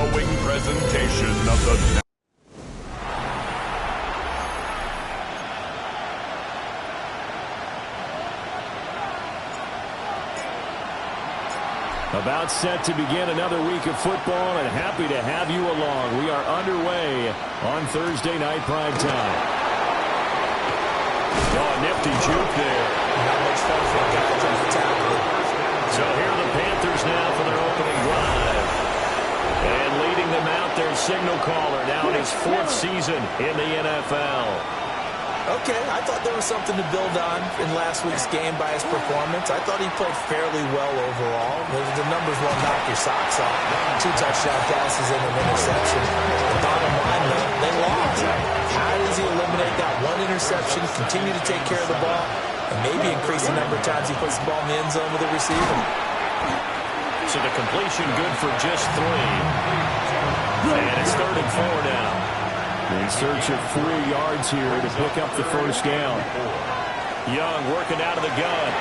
following presentation of the About set to begin another week of football, and happy to have you along. We are underway on Thursday night prime time. Oh, a nifty juke there. Not much fun for a guy trying to tackle it. So here are the Panthers now for their opening drive. And leading them out, their signal caller, now in his fourth season in the NFL. Okay, I thought there was something to build on in last week's game by his performance. I thought he played fairly well overall. The numbers won't knock your socks off. 2 touchdown passes and an interception. The bottom line, though, they lost. How does he eliminate that one interception, continue to take care of the ball, and maybe increase the number of times he puts the ball in the end zone with a receiver? So the completion good for just 3. And it's 3rd and 4 now. In search of 3 yards here to pick up the first down. Young working out of the gun.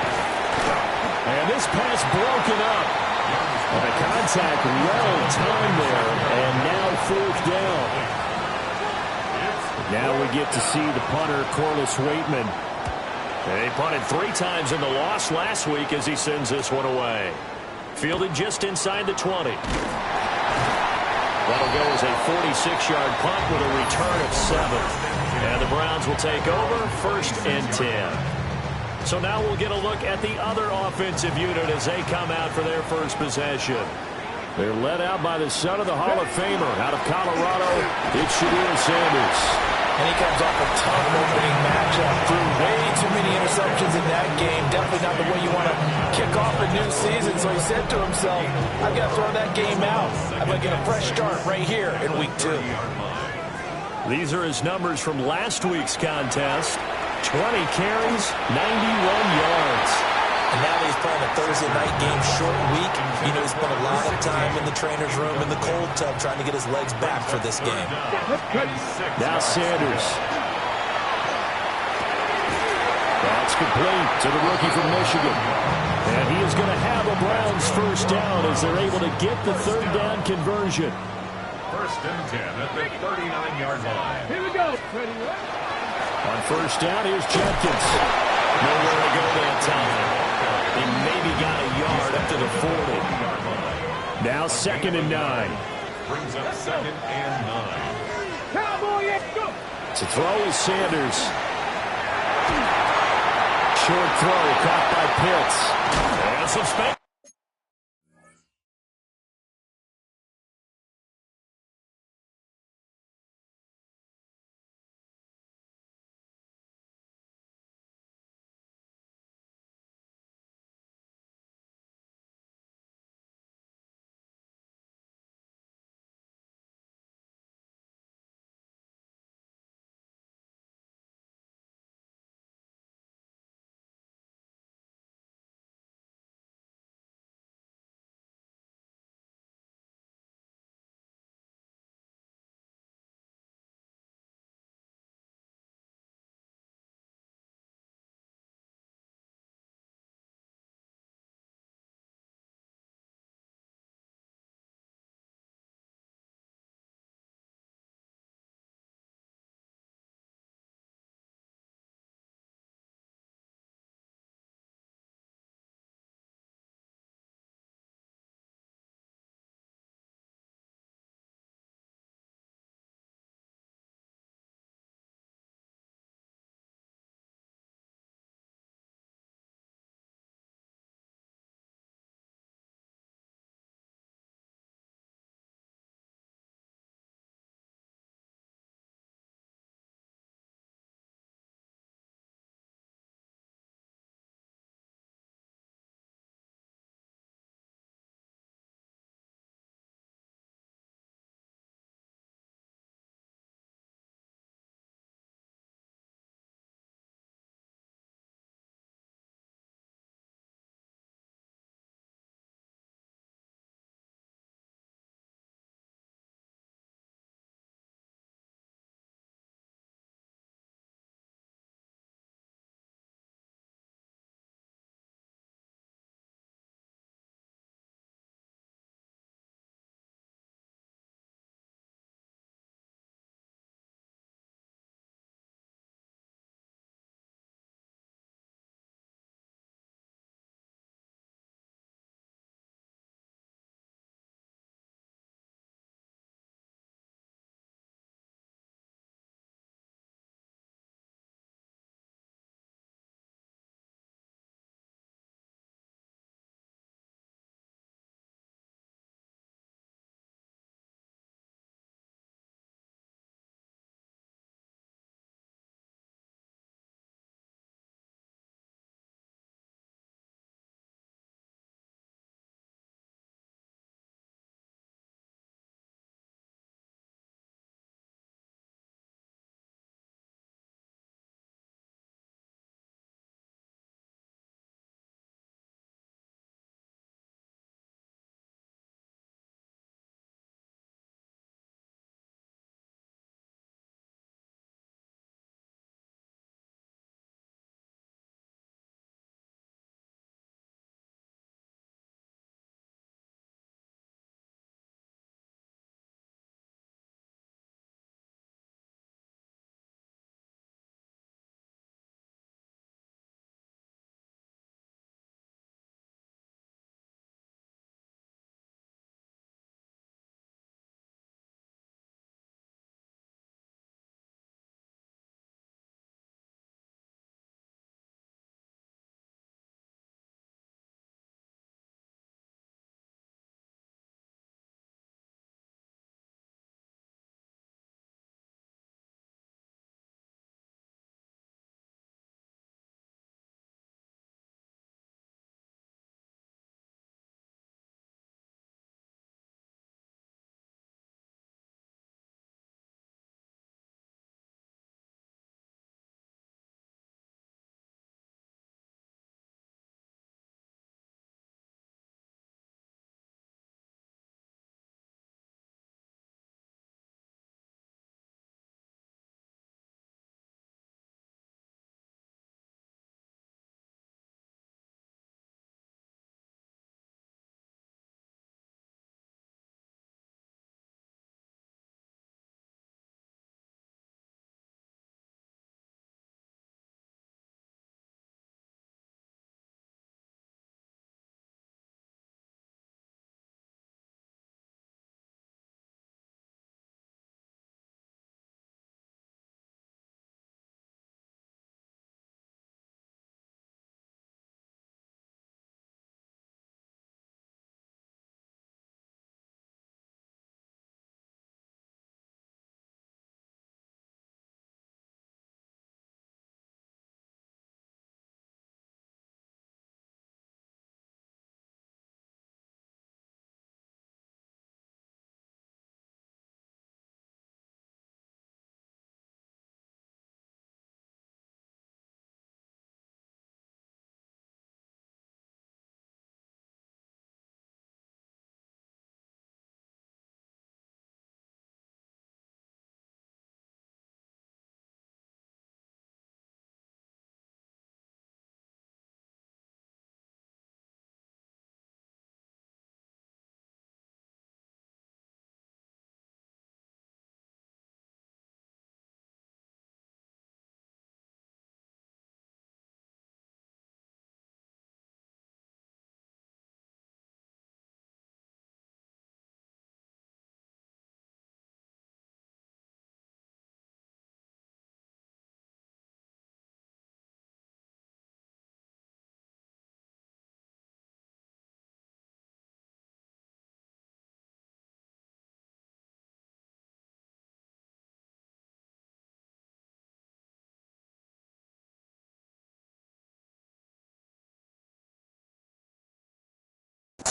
And this pass broken up. And the contact well timed there. And now 4th down. Now we get to see the punter, Corliss Waitman. They punted 3 times in the loss last week as he sends this one away. Fielded just inside the 20. That'll go as a 46-yard punt with a return of 7. And the Browns will take over 1st and 10. So now we'll get a look at the other offensive unit as they come out for their first possession. They're led out by the son of the Hall of Famer out of Colorado. It's Shedeur Sanders. And he comes off a tough opening matchup. Threw way too many interceptions in that game. Definitely not the way you want to kick off a new season. So he said to himself, I've got to throw that game out. I'm going to get a fresh start right here in week 2. These are his numbers from last week's contest. 20 carries, 91 yards. And now that he's playing a Thursday night game, short week, you know, he spent a lot of time in the trainer's room in the cold tub trying to get his legs back for this game. Now Sanders. That's complete to the rookie from Michigan. And he is going to have a Browns first down as they're able to get the 3rd down conversion. 1st and 10 at the 39-yard line. Here we go. Ready, On 1st down, here's Jenkins. Nowhere to go that time. He maybe got a yard up to the 40. Now 2nd and 9. Brings up 2nd and 9. Cowboy, go. To throw is Sanders. Short throw caught by Pitts. And some space.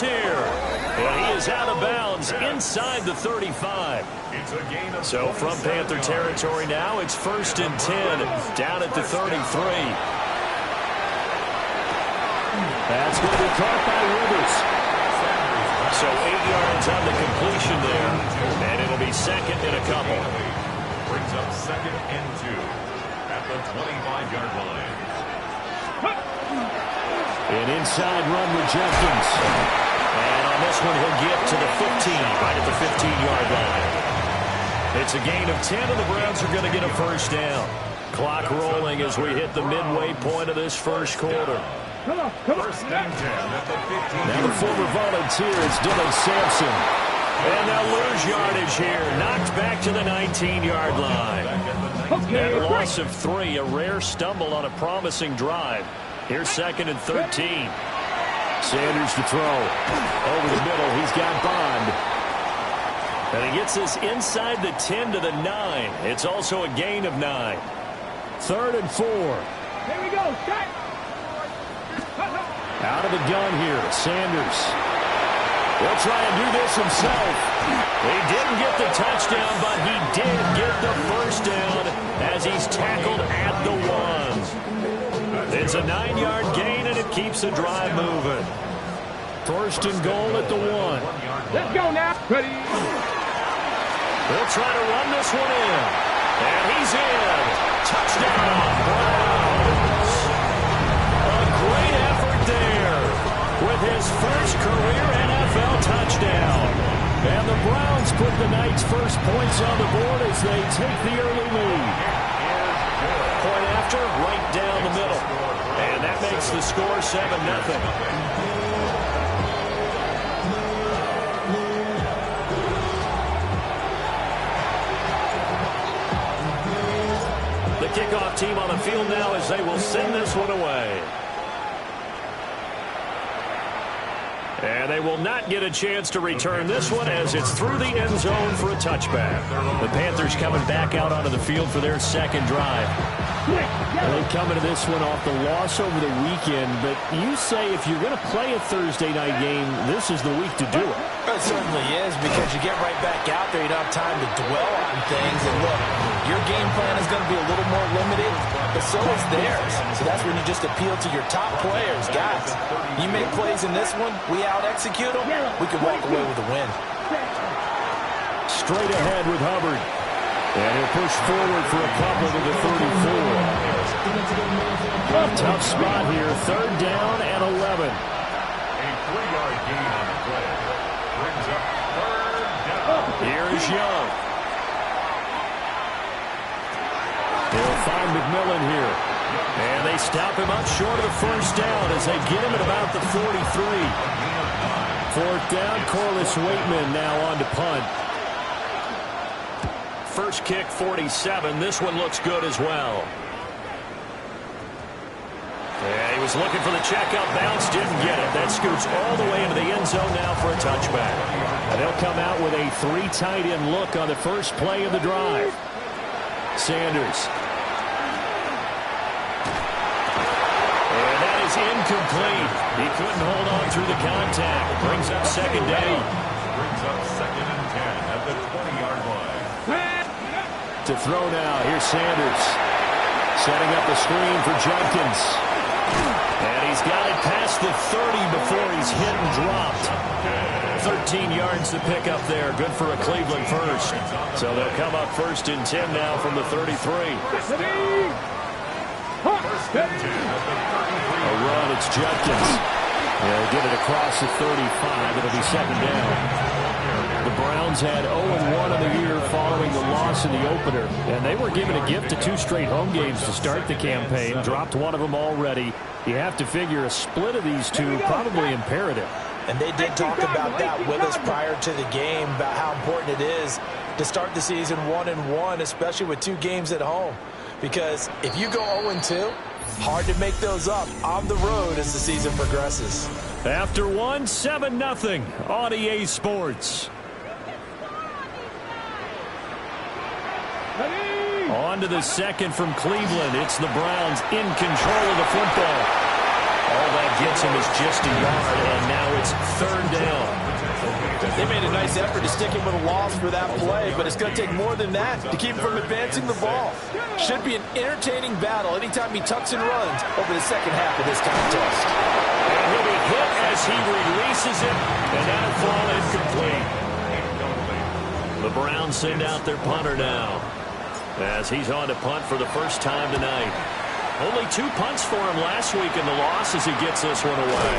here. And he is out of bounds inside the 35. So from Panther territory now, it's 1st and 10 down at the 33. That's going to be caught by Rivers. So 8 yards on the completion there. And it'll be 2nd and a couple. Brings up 2nd and 2 at the 25-yard line. An inside run with Jenkins. And on this one, he'll get to the 15, right at the 15-yard line. It's a gain of 10, and the Browns are going to get a first down. Clock rolling as we hit the midway point of this first quarter. First and 10 at the 15. Now the former Volunteer is Dylan Sampson. And they'll lose yardage here. Knocked back to the 19-yard line. And a loss of 3, a rare stumble on a promising drive. Here's 2nd and 13. Sanders to throw. Over the middle, he's got Bond. And he gets this inside the 10 to the 9. It's also a gain of 9. 3rd and 4. Here we go. Shot. Out of the gun here, Sanders. He'll try and do this himself. He didn't get the touchdown, but he did get the first down as he's tackled at the 1. It's a 9-yard gain, and it keeps the drive moving. 1st and goal at the 1. Let's go now. Ready. They'll try to run this one in. And he's in. Touchdown, Browns. A great effort there with his first career NFL touchdown. And the Browns put the night's first points on the board as they take the early lead. Point after, right down the middle. And that makes the score 7-0. The kickoff team on the field now as they will send this one away. And they will not get a chance to return this one as it's through the end zone for a touchback. The Panthers coming back out onto the field for their second drive. They come into this one off the loss over the weekend, but you say if you're going to play a Thursday night game, this is the week to do it. It certainly is, because you get right back out there. You don't have time to dwell on things. And look, your game plan is going to be a little more limited, but so is theirs. So that's when you just appeal to your top players. Guys, you make plays in this one, we out-execute them, we can walk away with a win. Straight ahead with Hubbard. And he'll push forward for a couple to the 34. Tough spot here. 3rd down and 11. A 3-yard gain on the play. Brings up 3rd down. Here is Young. He'll find McMillan here. And they stop him up short of the first down as they get him at about the 43. 4th down, Corliss Waitman now on to punt. First kick, 47. This one looks good as well. Yeah, he was looking for the checkout bounce, didn't get it. That scoots all the way into the end zone now for a touchback. And they'll come out with a 3 tight end look on the first play of the drive. Sanders. And that is incomplete. He couldn't hold on through the contact. Brings up 2nd down. Brings up 2nd and 10 at the 20-yard line. To throw now, here's Sanders. Setting up the screen for Jenkins. And he's got it past the 30 before he's hit and dropped. 13 yards to pick up there. Good for a Cleveland first. So they'll come up 1st and 10 now from the 33. A run, it's Jenkins. They'll get it across the 35. It'll be 2nd down. The Browns had 0-1 on the year following the loss in the opener. And they were given a gift of 2 straight home games to start the campaign. Dropped one of them already. You have to figure a split of these two probably imperative. And they did talk about that with us prior to the game, about how important it is to start the season 1-1, especially with 2 games at home. Because if you go 0-2, hard to make those up on the road as the season progresses. After 1, 7-0 on EA Sports. On to the second from Cleveland. It's the Browns in control of the football. All that gets him is just a yard, and now it's third down. They made a nice effort to stick him with a loss for that play, but it's going to take more than that to keep him from advancing the ball. Should be an entertaining battle anytime he tucks and runs over the second half of this contest. And he'll be hit as he releases it, and that'll fall incomplete. The Browns send out their punter now, as he's on to punt for the first time tonight. Only 2 punts for him last week in the loss as he gets this one away.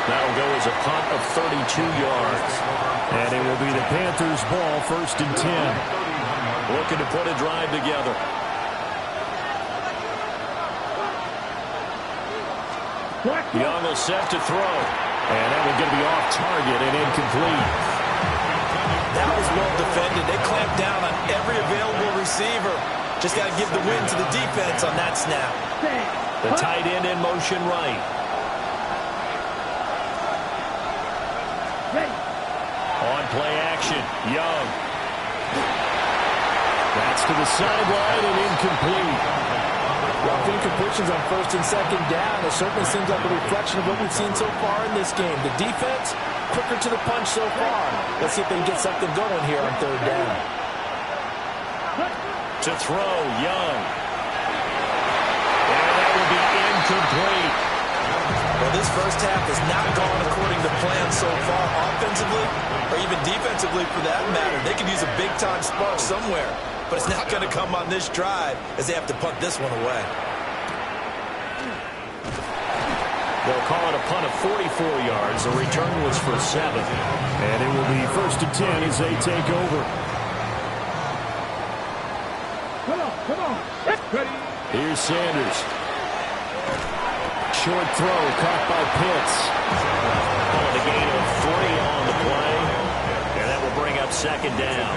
That'll go as a punt of 32 yards. And it will be the Panthers' ball, 1st and 10. Looking to put a drive together. Young will set to throw. And that one going to be off target and incomplete. That was well defended. They clamped down on every available receiver. Just got to give the win to the defense on that snap. The tight end in motion right. On play action, Young. That's to the sideline and incomplete. Rough incompletions on 1st and 2nd down. It certainly seems like a reflection of what we've seen so far in this game. The defense, quicker to the punch so far. Let's see if they can get something going here on 3rd down. To throw, Young. And that will be incomplete. Well, this first half has not gone according to plan so far, offensively or even defensively for that matter. They could use a big-time spark somewhere, but it's not going to come on this drive as they have to punt this one away. They'll call it a punt of 44 yards. The return was for 7. And it will be 1st and 10 as they take over. Come on. Ready. Here's Sanders. Short throw caught by Pitts. Calling a gain of 3 on the play. And that will bring up 2nd down.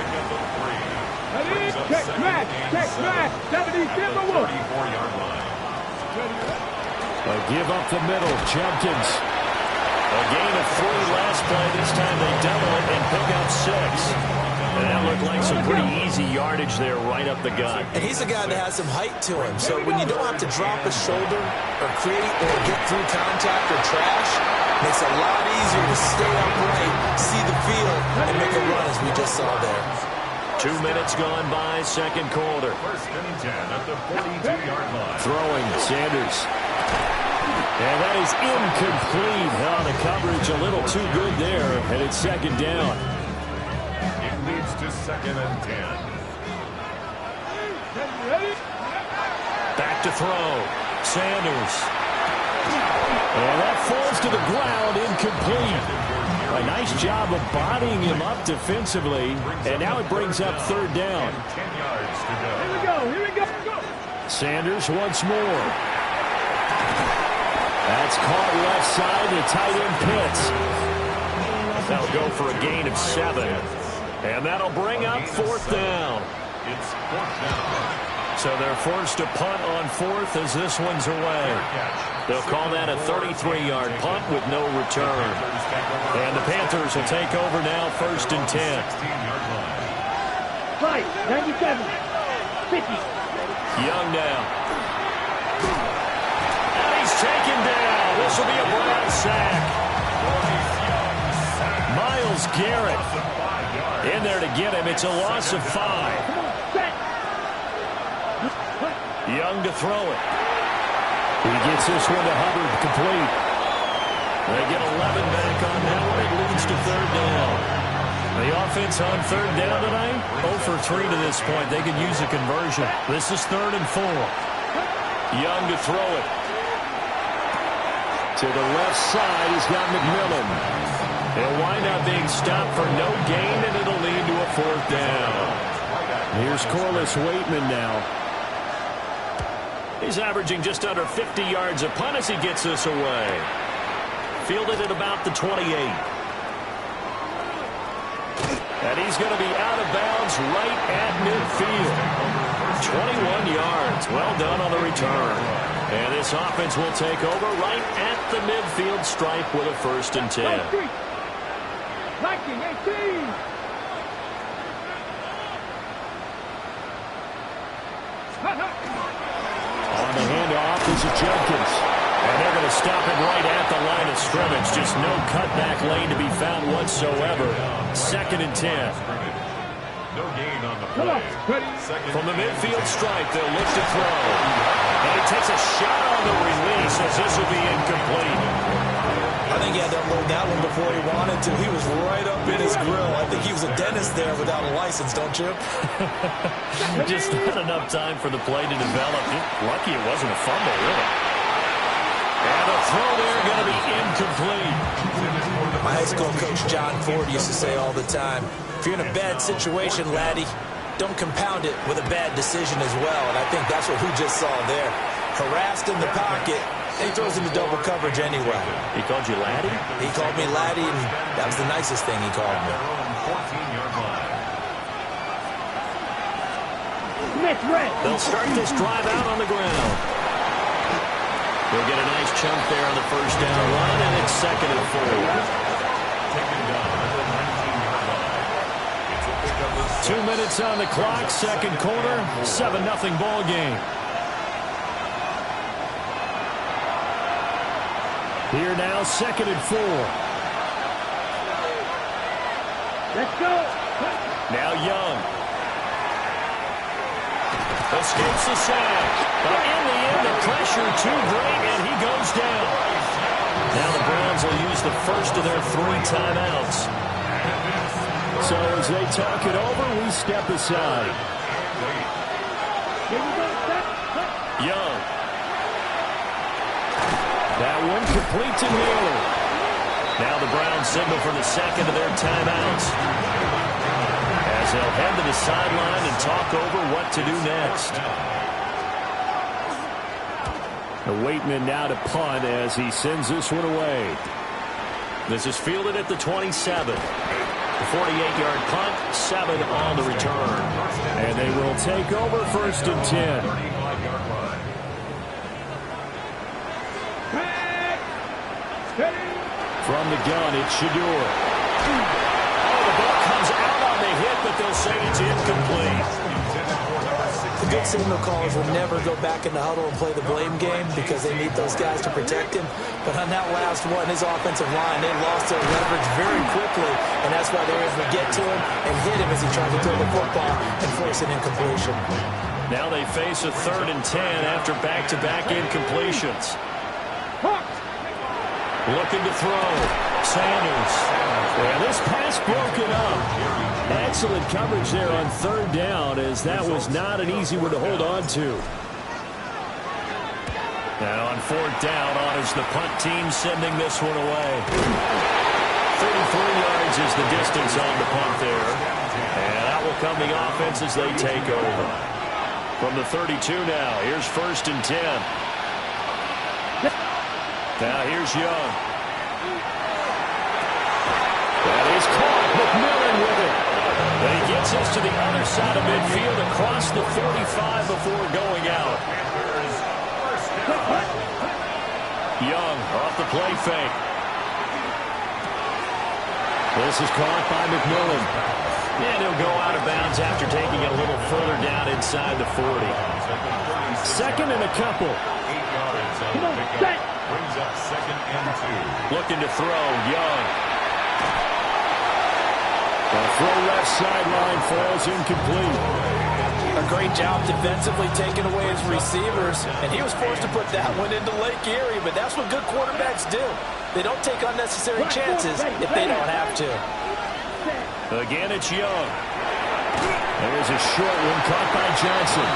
Ready. Check match. 77 1. A give up the middle. Jenkins. A gain of 3 last play. This time they double it and pick up 6. And that looked like some pretty easy yardage there right up the gut. And he's a guy that has some height to him. So when you don't have to drop a shoulder or create or get through contact or trash, it makes it a lot easier to stay upright, see the field, and make a run as we just saw there. 2 minutes gone by, 2nd quarter. 1st and 10 at the 42-yard line. Throwing, Sanders. And that is incomplete. Oh, the coverage a little too good there, and it's 2nd down. It leads to 2nd and 10. Back to throw. Sanders. And that falls to the ground, incomplete. A nice job of bodying him up defensively, and now it brings up 3rd down. 10 yards to go. Here we go. Sanders once more. That's caught left side to tight end Pitts. That'll go for a gain of 7. And that'll bring up 4th down. It's 4th down. So they're forced to punt on 4th as this one's away. They'll call that a 33-yard punt with no return. And the Panthers will take over now, 1st and 10. 16-yard line. Fight. 97. 50. Young now. And he's taken down. This will be a Brown sack. Myles Garrett in there to get him. It's a loss of 5. Young to throw it. He gets this one to Hubbard, complete. They get 11 back on that one. It leads to 3rd down. The offense on 3rd down tonight, 0 for 3 to this point. They could use a conversion. This is 3rd and 4. Young to throw it. To the left side, he's got McMillan. He'll wind up being stopped for no gain, and it'll lead to a 4th down. Here's Corliss Waitman now. He's averaging just under 50 yards a punt as he gets this away. Fielded at about the 28. And he's going to be out of bounds right at midfield. 21 yards. Well done on the return. And this offense will take over right at the midfield stripe with a 1st and 10. 1918. On the handoff is Jenkins. And they're going to stop it right at the line of scrimmage. Just no cutback lane to be found whatsoever. 2nd and 10. No gain on the Come play. on, ready? From the midfield stripe, they'll look to throw. And he takes a shot on the release as this will be incomplete. I think he had to unload that one before he wanted to. He was right up in his grill. I think he was a dentist there without a license, don't you? Just not enough time for the play to develop. Lucky it wasn't a fumble, really. And the throw there going to be incomplete. My high school coach, John Ford, used to say all the time, if you're in a bad situation, laddie, don't compound it with a bad decision as well. And I think that's what we just saw there. Harassed in the pocket, and he throws into double coverage anyway. He called you laddie? He called me laddie, and that was the nicest thing he called me. 14-yard line. Smith, red. They'll start this drive out on the ground. They'll get a nice chunk there on the first down run, and it's 2nd and 4. Taken down at the 19-yard line. It's a pickup of 2 minutes on the clock, 2nd quarter, 7-0 ball game. Here now, 2nd and 4. Let's go. Now Young. Escapes the sack. But in the end, the pressure too great, and he goes down. Now the Browns will use the first of their 3 timeouts. So as they talk it over, we step aside. Here we go. Set. Young. That one complete to Naylor. Now the Browns signal for the 2nd of their timeouts, as they'll head to the sideline and talk over what to do next. The Waitman now to punt as he sends this one away. This is fielded at the 27. The 48-yard punt, 7 on the return. And they will take over 1st and 10. 35-yard line. Back. Steady. From the gun, it's Shedeur. Oh, the ball comes out on the hit, but they'll say it's incomplete. The good signal callers will never go back in the huddle and play the blame game because they need those guys to protect him. But on that last one, his offensive line, they lost their leverage very quickly, and that's why they were able to get to him and hit him as he tried to throw the football and force an incompletion. Now they face a 3rd and 10 after back-to-back incompletions. Looking to throw. Sanders. And this pass broken up. Excellent coverage there on 3rd down, as that was not an easy one to hold on to. Now on 4th down, honors the punt team, sending this one away. 33 yards is the distance on the punt there. And out will come the offense as they take over. From the 32 now, here's 1st and 10. Now here's Young. That is caught. McMillan with it. But he gets us to the other side of midfield across the 45 before going out. Young off the play fake. This is caught by McMillan. And he'll go out of bounds after taking it a little further down inside the 40. 2nd and a couple. 8 yards on Come the on, pickup. set. Brings up 2nd and 2. Looking to throw, Young. The throw left sideline falls incomplete. A great job defensively taking away his receivers, and he was forced to put that one into Lake Erie, but that's what good quarterbacks do. They don't take unnecessary chances if they don't have to. Again, it's Young. There's a short one caught by Johnson.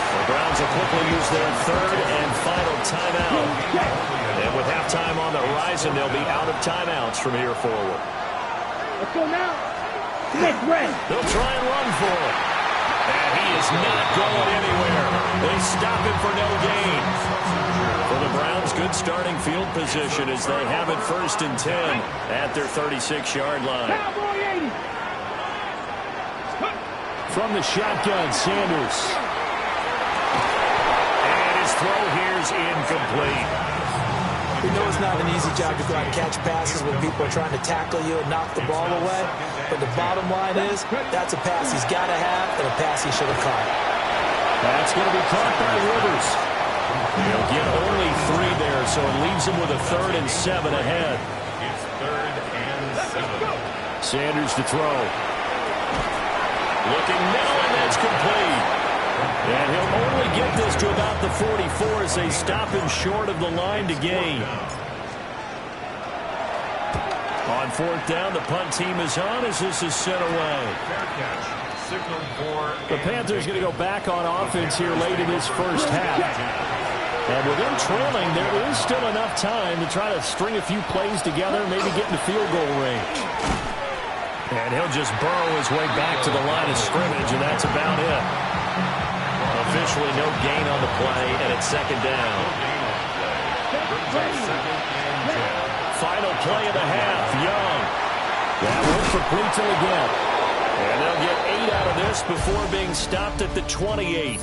The Browns will quickly use their 3rd and final timeout. And with halftime on the horizon, they'll be out of timeouts from here forward. Let's go now. Smith, red. They'll try and run for it. And he is not going anywhere. They stop him for no gain. For the Browns, good starting field position as they have it 1st and 10 at their 36-yard line. Cowboy 80. From the shotgun, Sanders. And his throw here's incomplete. We know it's not an easy job to go out and catch passes when people are trying to tackle you and knock the ball away. But the bottom line is, that's a pass he's got to have and a pass he should have caught. That's going to be caught by Rivers. He'll get only 3 there, so it leaves him with a 3rd and 7 ahead. It's 3rd and 7. Sanders to throw. Looking middle, and that's complete. And he'll only get this to about the 44 as they stop him short of the line to gain. On 4th down, the punt team is on as this is sent away. Fair catch. Signal for The Panthers going to go back on offense here late in this first half. And with them trailing, there is still enough time to try to string a few plays together, maybe get into field goal range. And he'll just burrow his way back to the line of scrimmage, and that's about it. Officially no gain on the play, and it's 2nd down. brings up 2nd and 10. Final play of the half, Young. That one for Pleatle again. And they'll get 8 out of this before being stopped at the 28.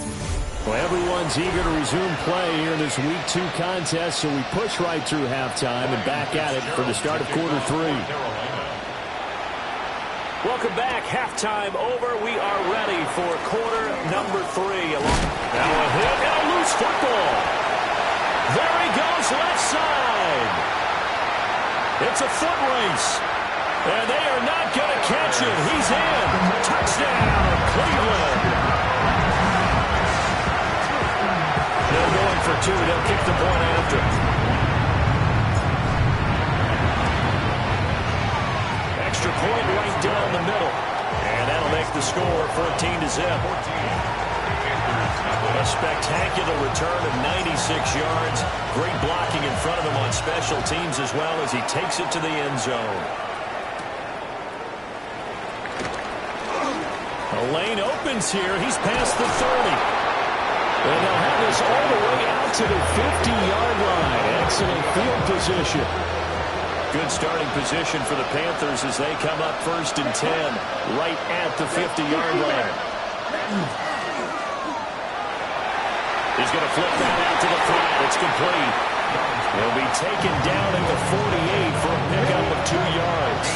Well, everyone's eager to resume play here in this Week 2 contest, so we push right through halftime and back at it for the start of quarter 3. Welcome back. Halftime over. We are ready for quarter number 3. Now a hit and a loose football. There he goes, left side. It's a foot race. And they are not going to catch him. He's in. Touchdown, Cleveland. They're going for 2. They'll kick the point after. Extra point right down the middle. And that'll make the score 14-0. A spectacular return of 96 yards. Great blocking in front of him on special teams as well as he takes it to the end zone. The lane opens here. He's past the 30. And they'll have this all the way out to the 50-yard line. Excellent field position. Good starting position for the Panthers as they come up 1st and 10, right at the 50-yard line. He's going to flip that out to the flat. It's complete. He'll be taken down at the 48 for a pickup of 2 yards.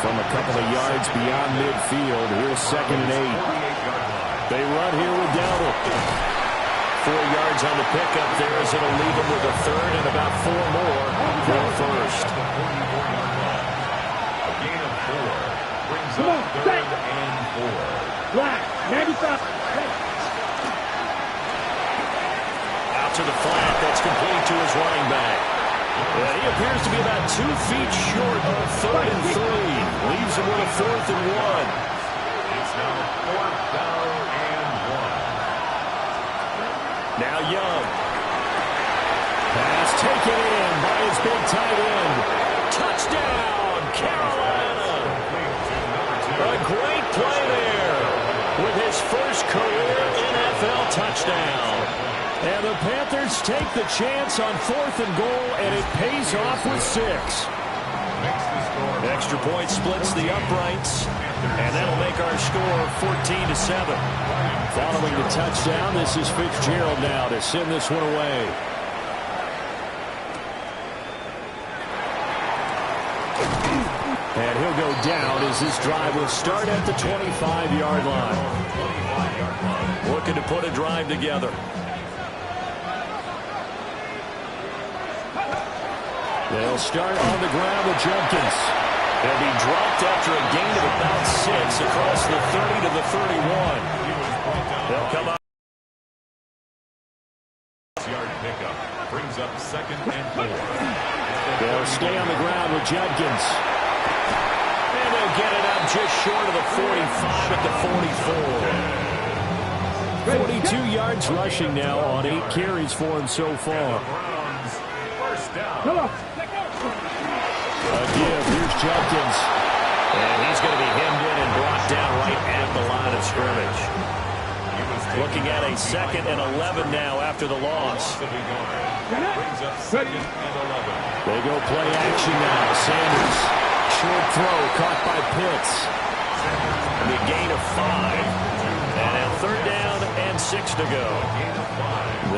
From a couple of yards beyond midfield, here's 2nd and 8. They run here with Dowdle. 4 yards on the pickup there as it'll leave him with a 3rd and about 4 more for a first. A gain of 4 brings up 3rd and 4. Black, 95. Out to the flat. That's complete to his running back. He appears to be about 2 feet short of 3rd and 3. Leaves him with a 4th and 1. It's now 4th down and 1. Now Young. Pass taken in by his big tight end. Touchdown, Carolina. A great play there with his first career NFL touchdown. And the Panthers take the chance on 4th and goal, and it pays off with 6. Extra point splits the uprights, and that'll make our score 14-7. Following the touchdown, this is Fitzgerald now to send this one away. And he'll go down as this drive will start at the 25-yard line. Looking to put a drive together. They'll start on the ground with Jenkins. He'll be dropped after a gain of about 6 across the 30 to the 31. They'll come up. Yard pickup brings up 2nd and 4. They'll stay on the ground with Jenkins. And they'll get it up just short of the 45 at the 44. 42 yards rushing now on 8 carries for him so far. Browns, first down. Come on. A give. Here's Jenkins. And he's going to be hemmed in and brought down right at the line of scrimmage. Looking at a 2nd and 11 now after the loss. Brings up 2nd and 11. They go play action now. Sanders. Short throw caught by Pitts. And a gain of 5. And now 3rd down and 6 to go.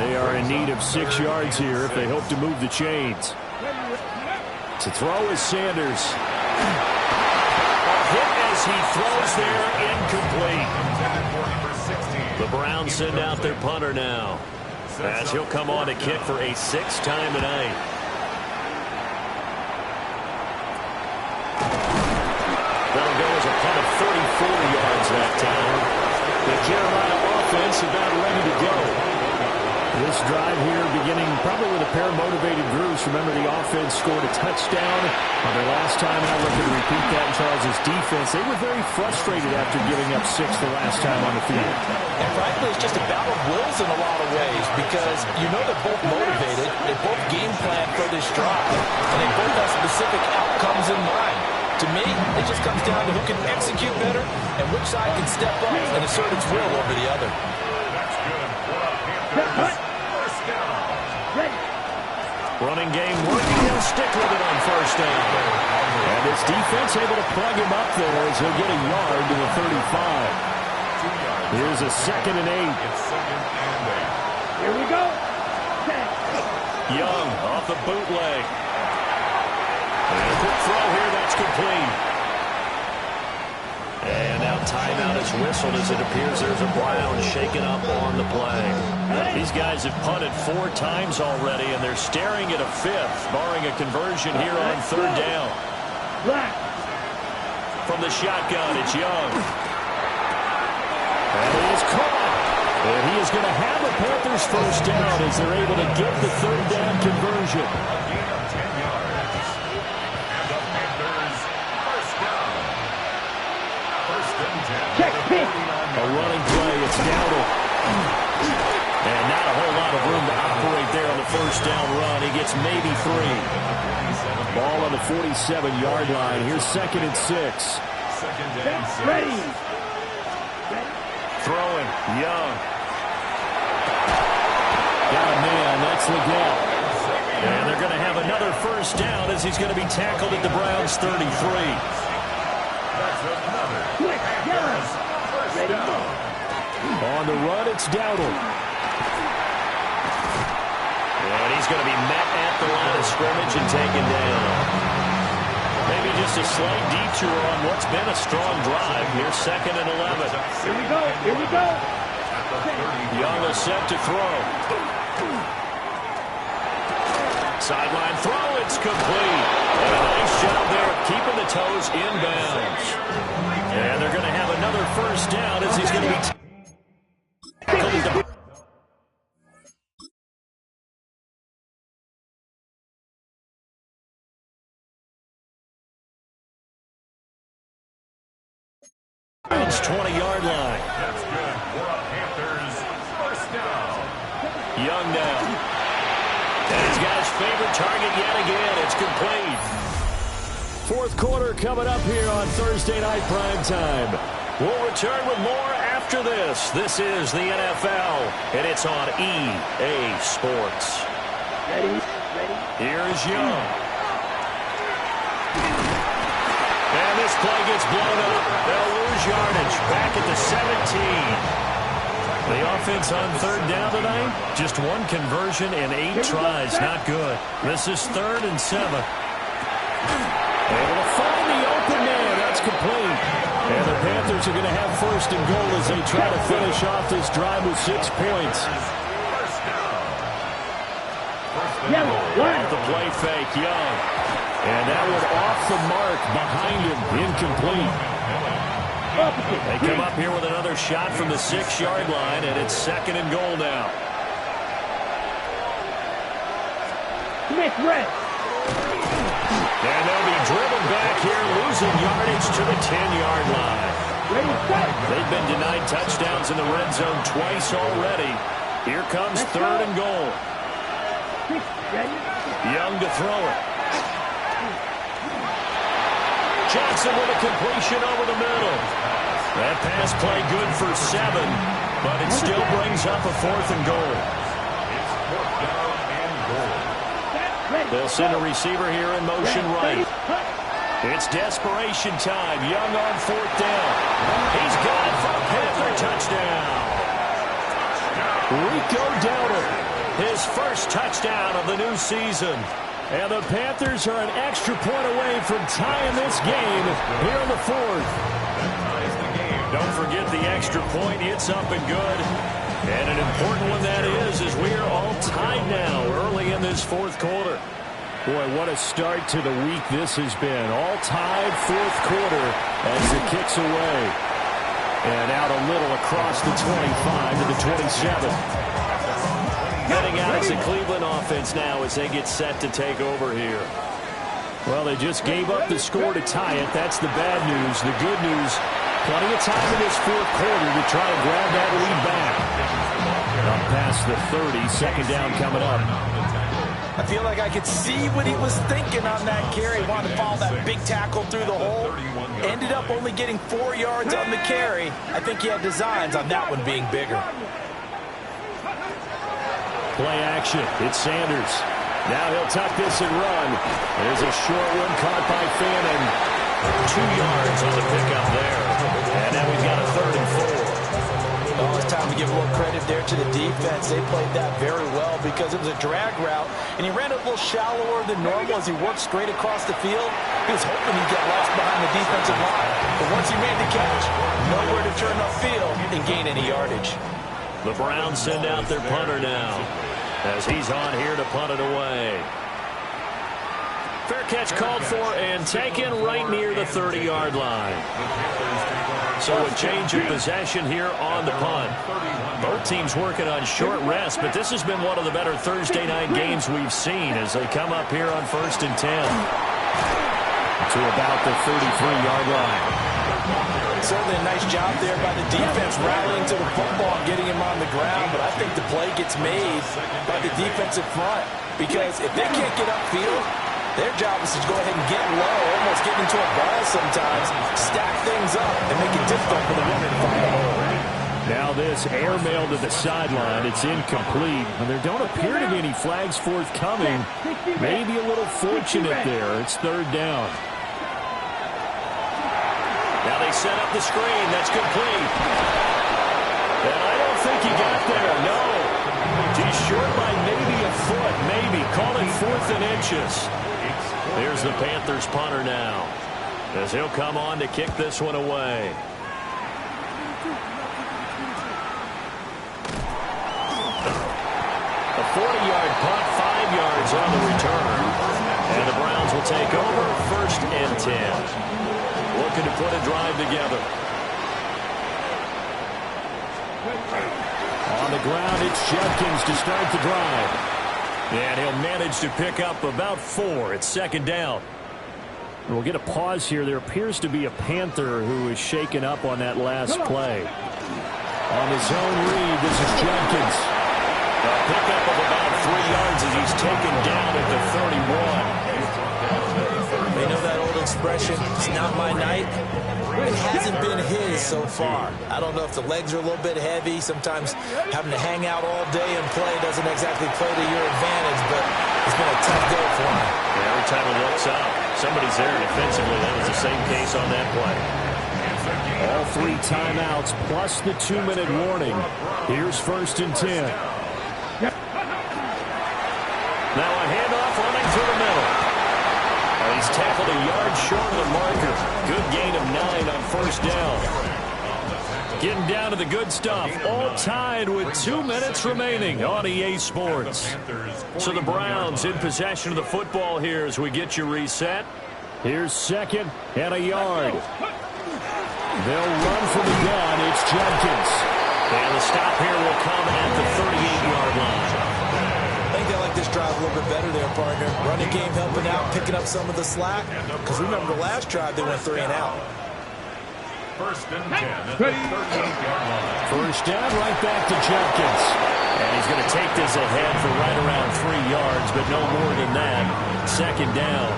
They are in need of 6 yards here if they hope to move the chains. To throw is Sanders. A hit as he throws there, incomplete. The Browns send out their punter now. As he'll come on to kick for a sixth time tonight. That'll go as a punt of 34 yards that time. The Carolina offense about ready to go. This drive here beginning probably with a pair of motivated Bruce. Remember, the offense scored a touchdown on their last time out. Looking to repeat that in Charles' defense. They were very frustrated after giving up 6 the last time on the field. And frankly, it's just a battle of wills in a lot of ways because you know they're both motivated. They both game plan for this drive, and they both have specific outcomes in mind. To me, it just comes down to who can execute better and which side can step up and assert its will over the other. That's good. First down. Running game working. He'll stick with it on first down. And his defense able to plug him up there as he'll get a yard to the 35. Here's a 2nd and 8. It's 2nd and 8. Here we go. Young off the bootleg. And a quick throw here, that's complete. And now timeout is whistled as it appears there's a Brown shaken up on the play. These guys have punted 4 times already, and they're staring at a 5th, barring a conversion here on 3rd down. Black. From the shotgun, it's Young. And he is caught. And he is going to have the Panthers first down as they're able to get the 3rd down conversion. A gain of 10 yards. And the Panthers first down. First and 10. Check pick. A running play, it's Dowdle. And not a whole lot of room to operate there on the first down run. He gets maybe 3. Ball on the 47-yard line. Here's 2nd and 6. 2nd and 6. Ready. Throwing, Young. Got a man, that's Legal. And they're going to have another first down as he's going to be tackled at the Browns' 33. That's another. Quick. Young. First down. On the run, it's Dowdle. And he's going to be met at the line of scrimmage and taken down. Maybe just a slight detour on what's been a strong drive. Here's 2nd and 11. Here we go. Here we go. Young is set to throw. Sideline throw, it's complete. And a nice job there of keeping the toes inbounds. And they're going to have another first down as he's going to be tackled at the Browns' 20-yard line. That's good for a Panthers first down. Young now. And he's got his favorite target yet again. It's complete. 4th quarter coming up here on Thursday Night Primetime. We'll return with more after this. This is the NFL, and it's on EA Sports. Ready. Here's Young. And this play gets blown up. They'll lose yardage back at the 17. The offense on 3rd down tonight, just 1 conversion and 8 tries. Not good. This is 3rd and 7. Able to find the open man. That's complete. And the Panthers are going to have 1st and goal as they try to finish off this drive with 6 points. Off the play fake, Young. And that one off the mark behind him, incomplete. They come up here with another shot from the 6-yard line, and it's 2nd and goal now. Smith, red. And they'll be driven back here, losing yardage to the 10-yard line. Ready, set. They've been denied touchdowns in the red zone twice already. Here comes 3rd and goal. Ready. Young to throw it. Johnson with a completion over the middle. That pass play good for 7, but it still brings up a 4th and goal. It's 4th down and goal. They'll send a receiver here in motion right. It's desperation time. Young on 4th down. He's got it for a Panther touchdown. Rico Dowdle, his first touchdown of the new season. And the Panthers are an extra point away from tying this game here in the 4th. That ties the game. Don't forget the extra point. It's up and good. And an important one that is, as we are all tied now early in this fourth quarter. Boy, what a start to the week this has been. All tied fourth quarter as it kicks away. And out a little across the 25 to the 27. Heading out as the Cleveland offense now as they get set to take over here. Well, they just gave up the score to tie it. That's the bad news. The good news, plenty of time in this fourth quarter to try to grab that lead back. Up past the 30, second down coming up. I feel like I could see what he was thinking on that carry. Wanted to follow that big tackle through the hole. Ended up only getting 4 yards on the carry. I think he had designs on that one being bigger. Play action. It's Sanders. Now he'll tuck this and run. There's a short one caught by Fannin. 2 yards on the pickup there. And now we've got a 3rd and 4. Oh, it's time to give a little credit there to the defense. They played that very well because it was a drag route, and he ran a little shallower than normal as he worked straight across the field. He was hoping he'd get lost behind the defensive line. But once he made the catch, nowhere to turn upfield and gain any yardage. The Browns send out their punter now as he's on here to punt it away. Fair catch called for and taken right near the 30-yard line. So a change of possession here on the punt. Both teams working on short rest, but this has been one of the better Thursday night games we've seen as they come up here on 1st and 10. To about the 33-yard line. Certainly a nice job there by the defense rallying to the football and getting him on the ground, but I think the play gets made by the defensive front because if they can't get upfield, their job is to go ahead and get low, almost get into a ball sometimes, stack things up, and make it difficult for the running back. Now this airmail to the sideline. It's incomplete. And there don't appear to be any flags forthcoming. Maybe a little fortunate there. It's 3rd down. Now they set up the screen. That's complete. And I don't think he got there. No. He's short by maybe a foot. Maybe. Call it 4th and inches. There's the Panthers punter now as he'll come on to kick this one away. A 40-yard punt, 5 yards on the return. And the Browns will take over 1st and 10. Looking to put a drive together. On the ground, it's Judkins to start the drive. And he'll manage to pick up about 4. It's 2nd down. We'll get a pause here. There appears to be a Panther who is shaken up on that last play. On his own read, this is Judkins. A pickup of about 3 yards as he's taken down at the 31. They know that old expression, it's not my night. It hasn't been his so far. I don't know if the legs are a little bit heavy. Sometimes having to hang out all day and play doesn't exactly play to your advantage, but it's been a tough day for him. Yeah, every time he looks up, somebody's there defensively. That was the same case on that play. All 3 timeouts plus the 2-minute warning. Here's 1st and 10. Now a handoff running through the middle. He's tackled a yard short of the marker. Good gain of 9 on 1st down. Getting down to the good stuff. All tied with 2 minutes remaining on EA Sports. So the Browns in possession of the football here as we get you reset. Here's 2nd and a yard. They'll run from the gun. It's Judkins. And the stop here will come at the 38-yard line. I think they like this drive a little bit better there, partner. Running game helping out, picking up some of the slack. Because remember, the last drive they went 3 and out. 1st and 10 at the 38-yard line. 1st down, right back to Judkins. And he's going to take this ahead for right around 3 yards, but no more than that. 2nd down.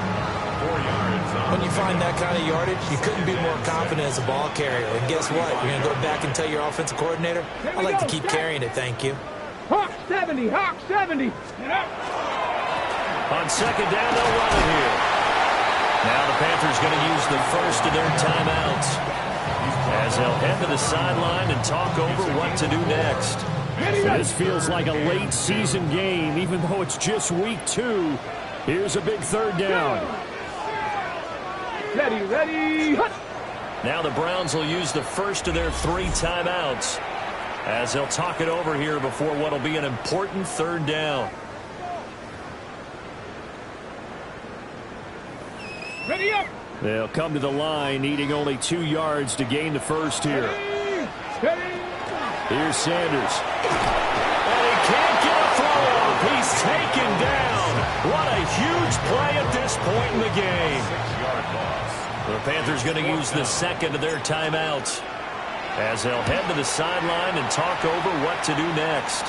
4 yards. When you find that kind of yardage, you couldn't be more confident as a ball carrier. And guess what? You're going to go back and tell your offensive coordinator, I like to keep carrying it, thank you. Hawk 70, Hawk 70. On 2nd down, they'll run it here. Now the Panthers going to use the first of their timeouts as they'll head to the sideline and talk over what to do next. This feels like a late season game, even though it's just week 2. Here's a big 3rd down. Ready. Now the Browns will use the first of their 3 timeouts. as they'll talk it over here before what will be an important third down. Ready up. They'll come to the line, needing only 2 yards to gain the first here. Here's Sanders. And he can't get a throw off. He's taken down. What a huge play at this point in the game. The Panthers going to use the second of their timeouts as they'll head to the sideline and talk over what to do next.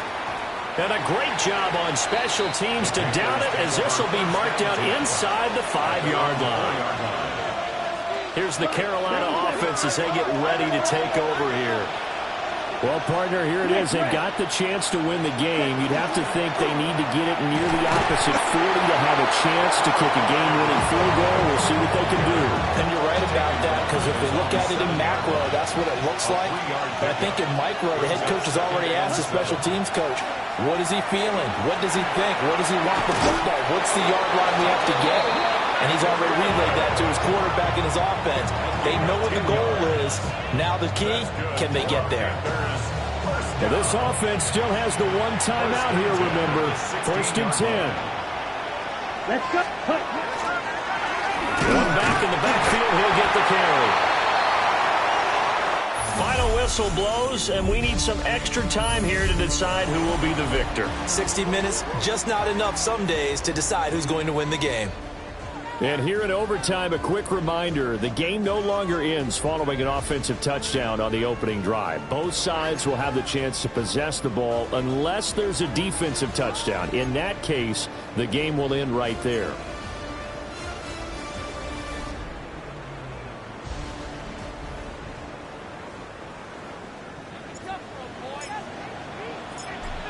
And a great job on special teams to down it, as this will be marked out inside the 5-yard line. Here's the Carolina offense as they get ready to take over here. Well, partner, here it is. They've got the chance to win the game. You'd have to think they need to get it near the opposite 40 to have a chance to kick a game-winning field goal. We'll see what they can do. And you're right about that, because if they look at it in macro, that's what it looks like. But I think in micro, the head coach has already asked the special teams coach, what is he feeling? What does he think? What does he want the football? What's the yard line we have to get? And he's already relayed that to his quarterback and his offense. They know what the goal is. Now the key, can they get there? Well, this offense still has the one timeout here, remember. 1st and 10. Let's go. One back in the backfield, he'll get the carry. Final whistle blows, and we need some extra time here to decide who will be the victor. 60 minutes, just not enough some days to decide who's going to win the game. And here in overtime, a quick reminder, the game no longer ends following an offensive touchdown on the opening drive. Both sides will have the chance to possess the ball unless there's a defensive touchdown. In that case, the game will end right there.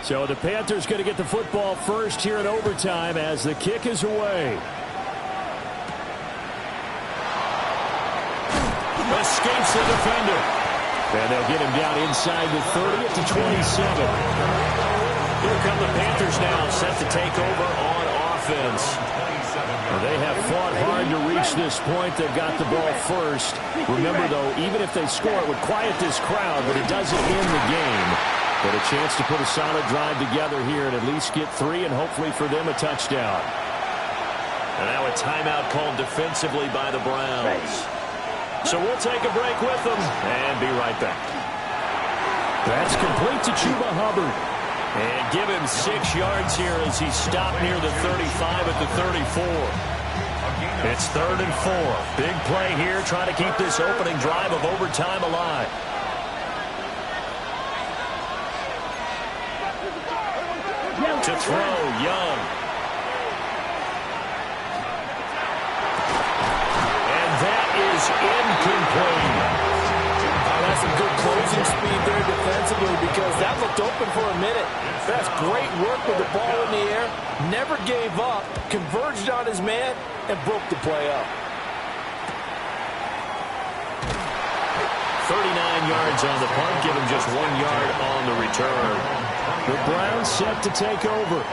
So the Panthers going to get the football first here in overtime as the kick is away. Escapes the defender. And they'll get him down inside the 30 to 27. Here come the Panthers now, set to take over on offense. They have fought hard to reach this point. They've got the ball first. Remember, though, even if they score, it would quiet this crowd, but it doesn't end the game. But a chance to put a solid drive together here and at least get 3 and hopefully for them a touchdown. And now a timeout called defensively by the Browns. So we'll take a break with them and be right back. That's complete to Chuba Hubbard. And give him 6 yards here as he stopped near the 35 at the 34. It's 3rd and 4. Big play here, trying to keep this opening drive of overtime alive. To throw, Young. And that is incomplete. That's some good closing speed there defensively, because that looked open for a minute. That's great work with the ball in the air. Never gave up, converged on his man, and broke the play up. 39 yards on the punt, give him just 1 yard on the return. The Browns set to take over.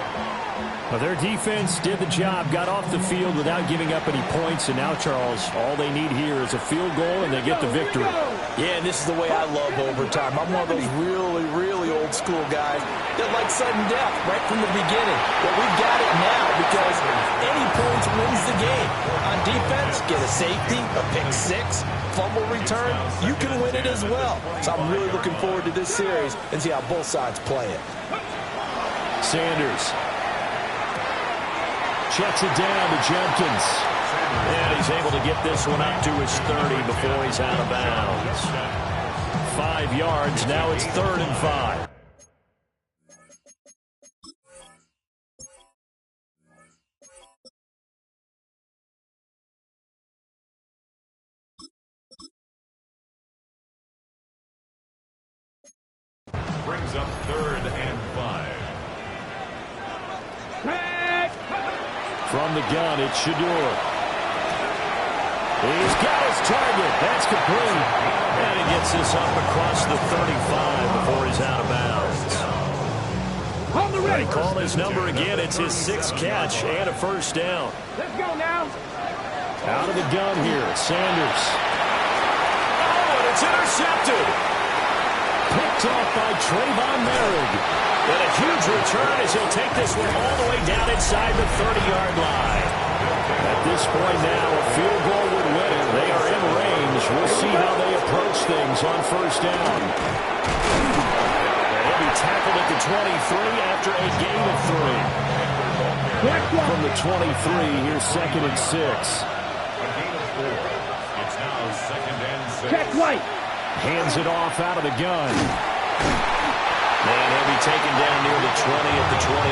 Well, their defense did the job, got off the field without giving up any points, and now, Charles, all they need here is a field goal, and they get the victory. Yeah, and this is the way I love overtime. I'm one of those really, really old school guys that like sudden death right from the beginning. But we've got it now because any points wins the game. On defense, get a safety, a pick 6, fumble return, you can win it as well. So I'm really looking forward to this series and see how both sides play it. Sanders checks it down to Jenkins. And he's able to get this one up to his 30 before he's out of bounds. 5 yards, now it's 3rd and 5. Brings up 3rd and 5. From the gun, it's Shedeur. He's got his target. That's complete. And he gets this up across the 35 before he's out of bounds. They call his number again. It's his 6th catch and a first down. Let's go now. Out of the gun here, Sanders. Oh, and it's intercepted. Picked picked off by Trayvon Merrick. And a huge return as he'll take this one all the way down inside the 30-yard line. At this point now, a field goal would win it. They are in range. We'll see how they approach things on first down. And he'll be tackled at the 23 after a gain of 3. From the 23, here's 2nd and 6. A gain of 4. It's now 2nd and 6. Check White. Hands it off out of the gun. And he'll be taken down near the 20 at the 21.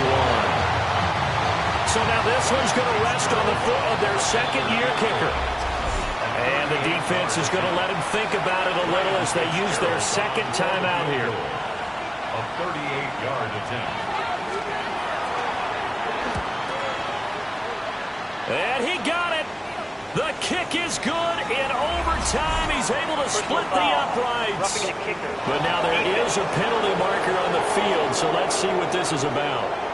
So now this one's going to rest on the foot of their second-year kicker. And the defense is going to let him think about it a little as they use their second time out here. A 38-yard attempt. And he got it. The kick is good. In overtime, he's able to split the uprights. But now there is a penalty marker on the field, so let's see what this is about.